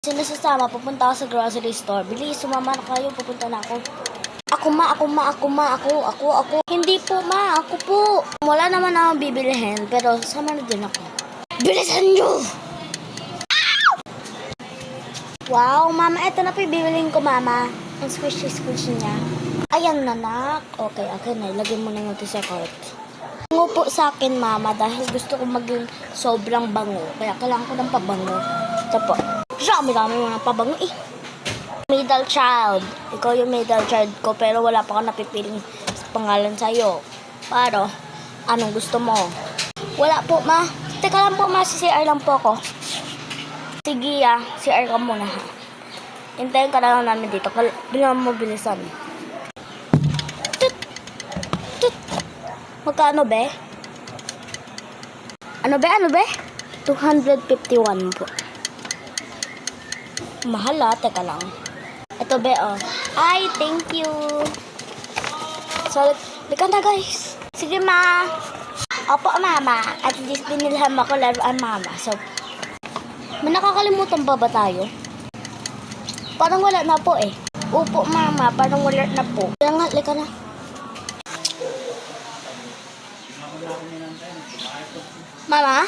Sino sasama? Pupunta ako sa grocery store. Bilis, sumama na kayo. Pupunta na ako. Ako. Hindi po, ma. Ako po. Wala naman akong bibilihin, pero sama na din ako. Bilisan nyo! Wow, mama. Ito na po yung bibilihin ko, mama. Ang squishy niya. Ayan, nanak. Okay, na. Ilagay mo na yung sa cart. Bango po sa akin, mama, dahil gusto ko maging sobrang bango. Kaya kailangan ko ng pabango. Ito po. Dami mo ng pabango eh. Middle child. Ikaw yung middle child ko, pero wala pa ka napipiling pangalan sa'yo. Paro, anong gusto mo? Wala po, ma. Teka lang po, ma. CR lang po ako. Sige, CR ka muna, ha. Hintayin ka na lang namin dito. Bilang mo bilisan. Magkano, be? Ano, be? 251 po. Mahal, teka lang. Ito, be, oh. Ay, thank you. So, lika na, guys. Sige, ma. Opo, mama. At least binilhan ako laruan, mama. So, may nakakalimutan ba tayo? Parang wala na po, eh. Opo, mama. Parang wala na po. Kaya nga, lika na. Mama?